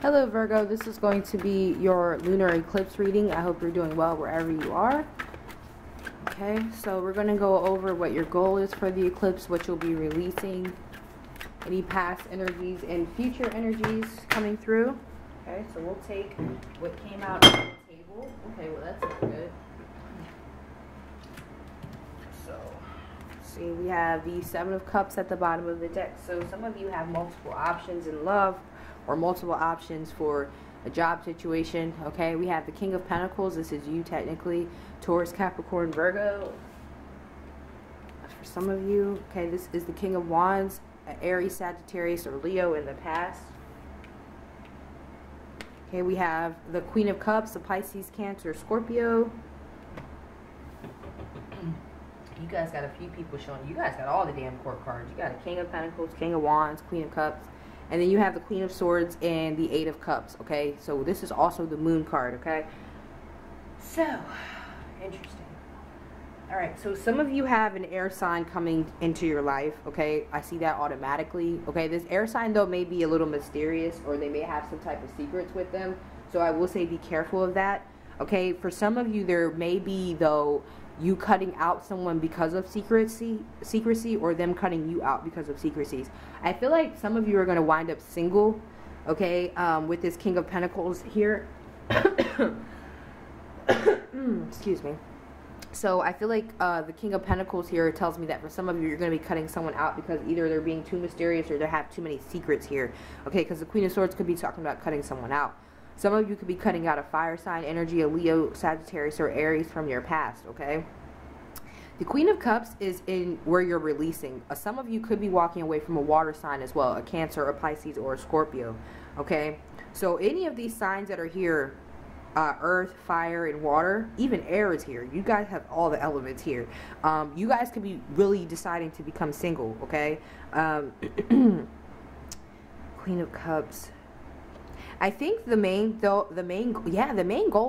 Hello Virgo, this is going to be your lunar eclipse reading. I hope you're doing well wherever you are. Okay, so we're going to go over what your goal is for the eclipse, what you'll be releasing, any past energies and future energies coming through. Okay, so we'll take what came out on the table. Okay, well that's not good. So, see, we have the Seven of Cups at the bottom of the deck. So some of you have multiple options in love, or multiple options for a job situation. Okay, we have the King of Pentacles. This is you technically, Taurus, Capricorn, Virgo. For some of you, okay, this is the King of Wands, Aries, Sagittarius, or Leo in the past. Okay, we have the Queen of Cups, the Pisces, Cancer, Scorpio. You guys got a few people showing. You guys got all the damn court cards. You got a King of Pentacles, King of Wands, Queen of Cups. And then you have the Queen of Swords and the Eight of Cups, okay? So this is also the Moon card, okay? So, interesting. Alright, so some of you have an air sign coming into your life, okay? I see that automatically, okay? This air sign, though, may be a little mysterious, or they may have some type of secrets with them. So I will say be careful of that, okay? For some of you, there may be, though, you cutting out someone because of secrecy, or them cutting you out because of secrecies. I feel like some of you are going to wind up single, okay, with this King of Pentacles here. Excuse me. So I feel like the King of Pentacles here tells me that for some of you, you're going to be cutting someone out because either they're being too mysterious or they have too many secrets here, okay, because the Queen of Swords could be talking about cutting someone out. Some of you could be cutting out a fire sign energy, a Leo, Sagittarius, or Aries from your past, okay? The Queen of Cups is in where you're releasing. Some of you could be walking away from a water sign as well, a Cancer, a Pisces, or a Scorpio, okay? So any of these signs that are here, earth, fire, and water, even air is here. You guys have all the elements here. You guys could be really deciding to become single, okay? Queen of Cups. I think the main goal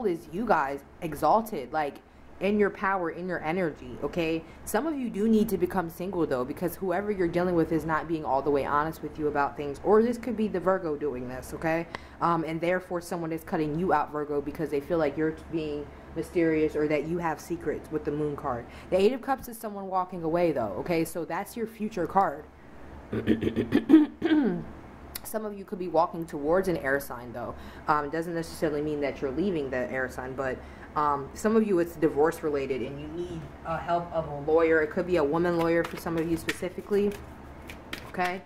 is you guys exalted, like in your power, in your energy, okay? Some of you do need to become single though, because whoever you're dealing with is not being all the way honest with you about things, or this could be the Virgo doing this, okay? And therefore someone is cutting you out, Virgo, because they feel like you're being mysterious or that you have secrets with the Moon card. The Eight of Cups is someone walking away though, okay? So that's your future card. Some of you could be walking towards an air sign though. It doesn't necessarily mean that you're leaving the air sign, but some of you it's divorce related and you need help of a lawyer. It could be a woman lawyer for some of you specifically, okay?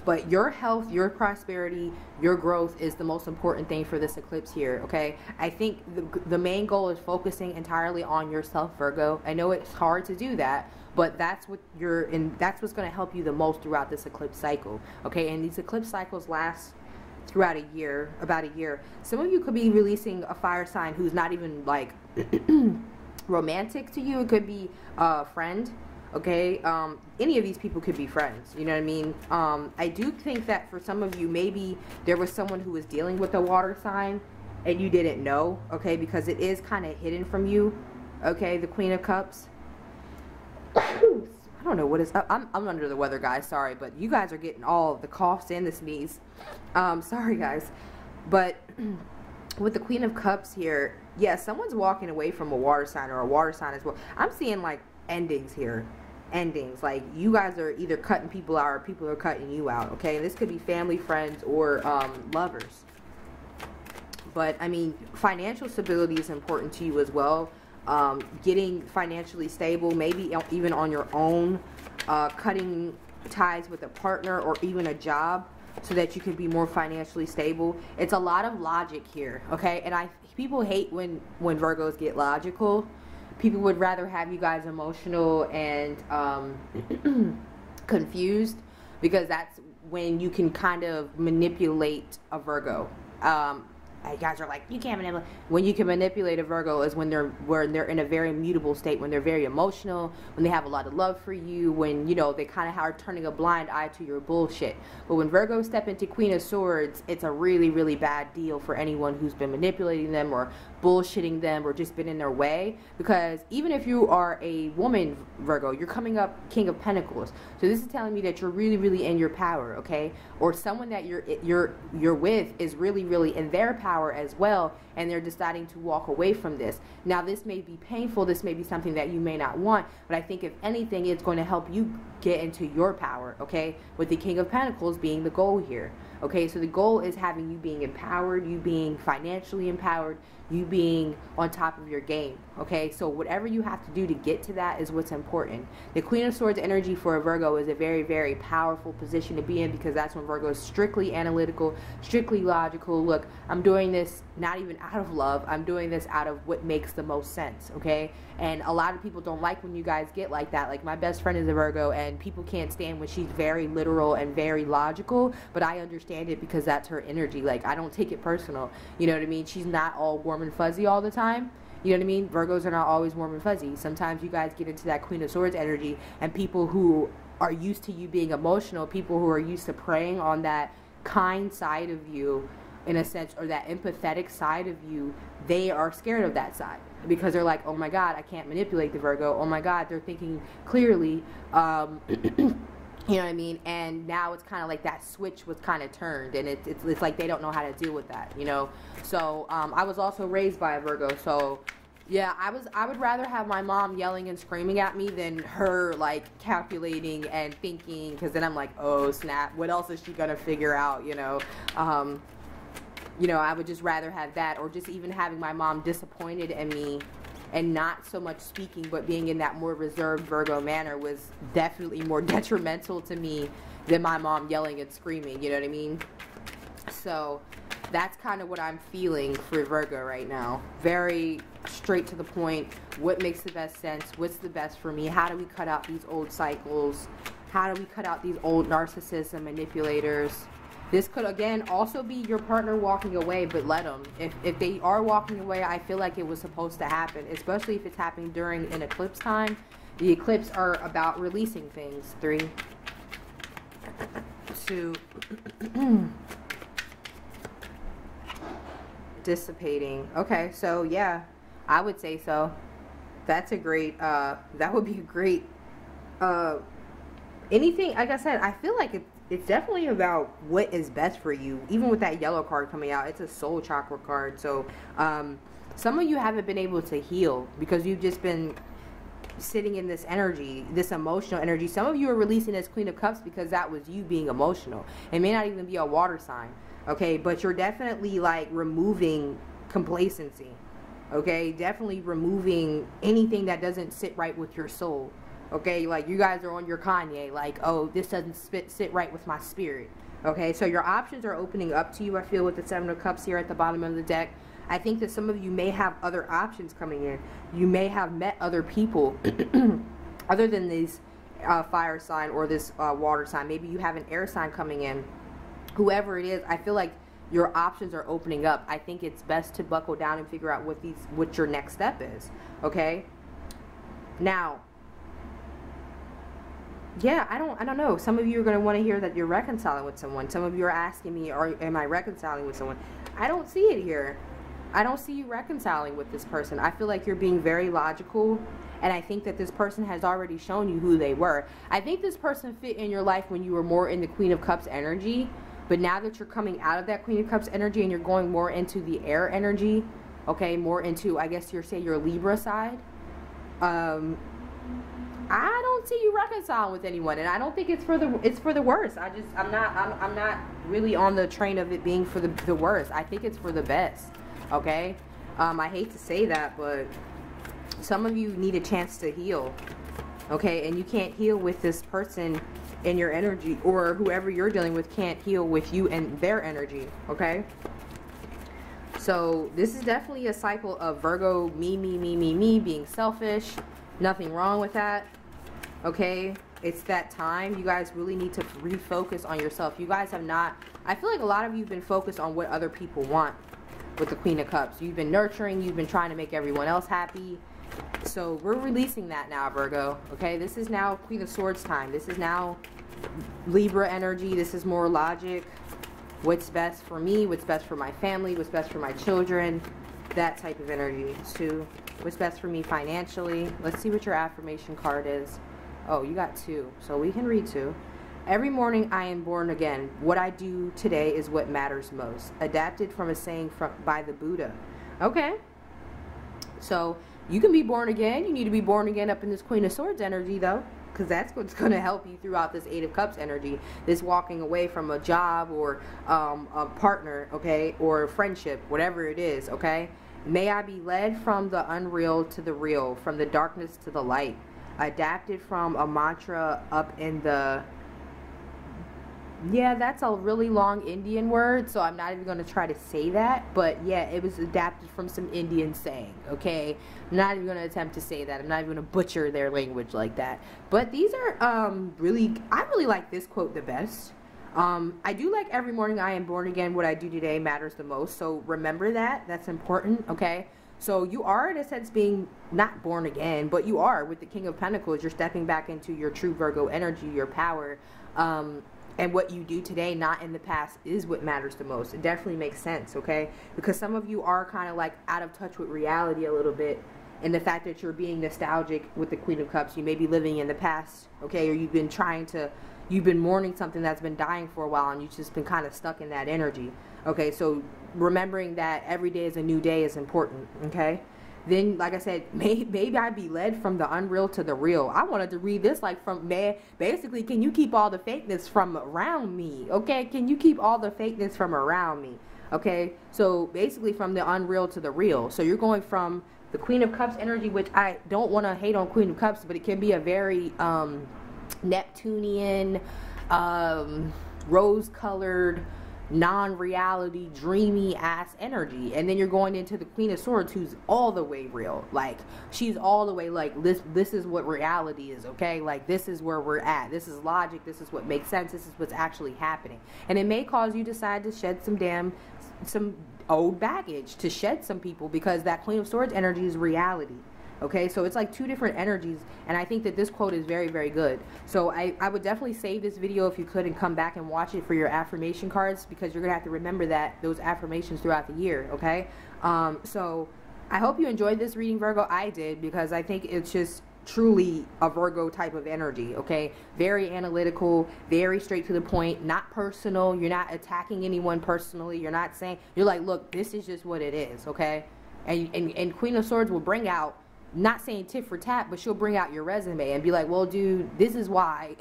But your health, your prosperity, your growth is the most important thing for this eclipse here, okay? I think the main goal is focusing entirely on yourself, Virgo. I know it's hard to do that, but that's what that's what's going to help you the most throughout this eclipse cycle, okay? And these eclipse cycles last throughout a year, about a year. Some of you could be releasing a fire sign who's not even like romantic to you. It could be a friend, okay? Any of these people could be friends, you know what I mean? I do think that for some of you, maybe there was someone who was dealing with a water sign and you didn't know, okay? Because it is kind of hidden from you, okay? The Queen of Cups. I don't know what is up. I'm under the weather, guys. Sorry, but you guys are getting all the coughs and the sneeze. Sorry, guys. But with the Queen of Cups here, yeah, someone's walking away from a water sign or a water sign as well. I'm seeing like endings here. Endings. Like you guys are either cutting people out or people are cutting you out, okay? This could be family, friends, or lovers. But, I mean, financial stability is important to you as well. Getting financially stable, maybe even on your own, cutting ties with a partner or even a job so that you can be more financially stable. It's a lot of logic here, okay? And people hate when Virgos get logical. People would rather have you guys emotional and confused, because that's when you can kind of manipulate a Virgo. You guys are like, you can't manipulate. When you can manipulate a Virgo is when they're in a very mutable state, when they're very emotional, when they have a lot of love for you, when, you know, they kind of are turning a blind eye to your bullshit. But when Virgos step into Queen of Swords, it's a really, really bad deal for anyone who's been manipulating them or bullshitting them or just been in their way. Because even if you are a woman Virgo, you're coming up King of Pentacles. So this is telling me that you're really, really in your power, okay? Or someone that you're with is really, really in their power as well, and they're deciding to walk away from this. Now, this may be painful, this may be something that you may not want, but I think if anything, it's going to help you get into your power, okay? With the King of Pentacles being the goal here, okay? So the goal is having you being empowered, you being financially empowered, you being on top of your game, okay? So whatever you have to do to get to that is what's important. The Queen of Swords energy for a Virgo is a very, very powerful position to be in, because that's when Virgo is strictly analytical, strictly logical. Look, I'm doing this not even out of love, I'm doing this out of what makes the most sense, okay? And a lot of people don't like when you guys get like that. Like, my best friend is a Virgo, and people can't stand when she's very literal and very logical, but I understand it because that's her energy. Like, I don't take it personal, you know what I mean? She's not all warm and fuzzy all the time, you know what I mean? Virgos are not always warm and fuzzy. Sometimes you guys get into that Queen of Swords energy, and people who are used to you being emotional, people who are used to preying on that kind side of you, in a sense, or that empathetic side of you, they are scared of that side, because they're like, oh my God, I can't manipulate the Virgo. Oh my God, they're thinking clearly. You know what I mean? And now it's kind of like that switch was kind of turned, and it's like they don't know how to deal with that, you know? So I was also raised by a Virgo, so yeah, I would rather have my mom yelling and screaming at me than her like calculating and thinking, because then I'm like, oh snap, what else is she gonna figure out, you know? You know, I would just rather have that, or just even having my mom disappointed in me and not so much speaking, but being in that more reserved Virgo manner was definitely more detrimental to me than my mom yelling and screaming, you know what I mean? So that's kind of what I'm feeling for Virgo right now. Very straight to the point. What makes the best sense? What's the best for me? How do we cut out these old cycles? How do we cut out these old narcissists and manipulators? This could, again, also be your partner walking away, but let them. If they are walking away, I feel like it was supposed to happen, especially if it's happening during an eclipse time. The eclipse are about releasing things. 3, 2, dissipating. Okay, so yeah, I would say so. That's a great, that would be a great, anything, like I said, I feel like it's definitely about what is best for you. Even with that yellow card coming out, it's a soul chakra card. So some of you haven't been able to heal because you've just been sitting in this energy, this emotional energy. Some of you are releasing this Queen of Cups because that was you being emotional. It may not even be a water sign, okay? But you're definitely like removing complacency, okay? Definitely removing anything that doesn't sit right with your soul. Okay, like you guys are on your Kanye, like, oh, this doesn't sit right with my spirit. Okay, so your options are opening up to you, I feel, with the 7 of Cups here at the bottom of the deck. I think that some of you may have other options coming in. You may have met other people other than these fire sign or this water sign. Maybe you have an air sign coming in. Whoever it is, I feel like your options are opening up. I think it's best to buckle down and figure out what your next step is. Okay, now, yeah, I don't know. Some of you are going to want to hear that you're reconciling with someone. Some of you are asking me, am I reconciling with someone? I don't see it here. I don't see you reconciling with this person. I feel like you're being very logical, and I think that this person has already shown you who they were. I think this person fit in your life when you were more in the Queen of Cups energy, but now that you're coming out of that Queen of Cups energy and you're going more into the air energy, okay, more into, I guess you're saying, your Libra side, I don't see you reconciling with anyone, and I don't think it's for the worst. I'm not really on the train of it being for the worst. I think it's for the best. Okay, I hate to say that, but some of you need a chance to heal. Okay, and you can't heal with this person in your energy, or whoever you're dealing with can't heal with you and their energy. Okay. So this is definitely a cycle of Virgo, me, being selfish. Nothing wrong with that. Okay, it's that time. You guys really need to refocus on yourself. You guys have not, I feel like a lot of you have been focused on what other people want. with the Queen of Cups. You've been nurturing, you've been trying to make everyone else happy. So we're releasing that now, Virgo. Okay, this is now Queen of Swords time. This is now Libra energy. This is more logic. What's best for me, what's best for my family, what's best for my children. That type of energy too. What's best for me financially. Let's see what your affirmation card is. Oh, you got 2, so we can read 2. Every morning I am born again. What I do today is what matters most. Adapted from a saying by the Buddha. Okay. So you can be born again. You need to be born again up in this Queen of Swords energy though, because that's what's going to help you throughout this 8 of Cups energy. This walking away from a job or a partner, okay, or friendship, whatever it is, okay. May I be led from the unreal to the real, from the darkness to the light. Adapted from a mantra up in the... Yeah, that's a really long Indian word, so I'm not even going to try to say that. But yeah, it was adapted from some Indian saying, okay? I'm not even going to attempt to say that. I'm not even going to butcher their language like that. But these are really, I really like this quote the best. I do like every morning I am born again. What I do today matters the most. So remember that. That's important, okay? So you are, in a sense, being not born again, but you are with the King of Pentacles. You're stepping back into your true Virgo energy, your power. And what you do today, not in the past, is what matters the most. It definitely makes sense, okay? Because some of you are kind of like out of touch with reality a little bit. And the fact that you're being nostalgic with the Queen of Cups, you may be living in the past, okay? Or you've been mourning something that's been dying for a while and you've just been kind of stuck in that energy. Okay, so remembering that every day is a new day is important, okay? Then, like I said, maybe I'd be led from the unreal to the real. I wanted to read this like from, basically, can you keep all the fakeness from around me? Okay, can you keep all the fakeness from around me? Okay, so basically from the unreal to the real. So you're going from the Queen of Cups energy, which I don't want to hate on Queen of Cups, but it can be a very Neptunian, rose-colored, non-reality, dreamy ass energy. And then you're going into the Queen of Swords, who's all the way real. Like, she's all the way like, this is what reality is, okay? Like, this is where we're at. This is logic. This is what makes sense. This is what's actually happening. And it may cause you to decide to shed some old baggage, to shed some people, because that Queen of Swords energy is reality. Okay, so it's like 2 different energies, and I think that this quote is very, very good. So I would definitely save this video if you could and come back and watch it for your affirmation cards, because you're going to have to remember those affirmations throughout the year, okay? So I hope you enjoyed this reading, Virgo. I did, because I think it's just truly a Virgo type of energy, okay? Very analytical, very straight to the point, not personal. You're not attacking anyone personally. You're not saying, you're like, look, this is just what it is, okay? And Queen of Swords will bring out, not saying tit for tat, but she'll bring out your resume and be like, well, dude, this is why.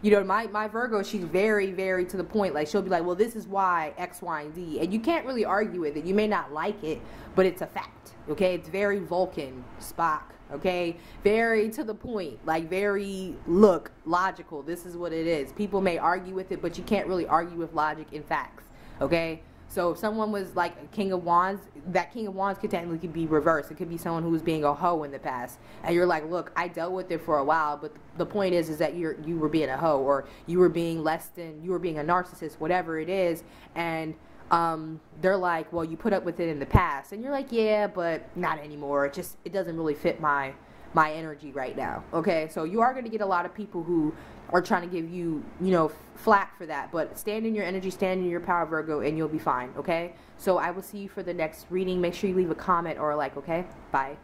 You know, my Virgo, she's very, very to the point. Like, she'll be like, well, this is why X, Y, and Z. And you can't really argue with it. You may not like it, but it's a fact, okay? It's very Vulcan, Spock, okay? Very to the point, like very, look, logical. This is what it is. People may argue with it, but you can't really argue with logic and facts, okay? So if someone was like a King of Wands, that King of Wands could technically be reversed. It could be someone who was being a hoe in the past. And you're like, look, I dealt with it for a while, but the point is that you were being a hoe, or you were being you were being a narcissist, whatever it is. And they're like, well, you put up with it in the past. And you're like, yeah, but not anymore. It doesn't really fit my energy right now. Okay, so you are going to get a lot of people who are trying to give you, flack for that, but stand in your energy, stand in your power, Virgo, and you'll be fine. Okay, so I will see you for the next reading. Make sure you leave a comment or a like. Okay, bye.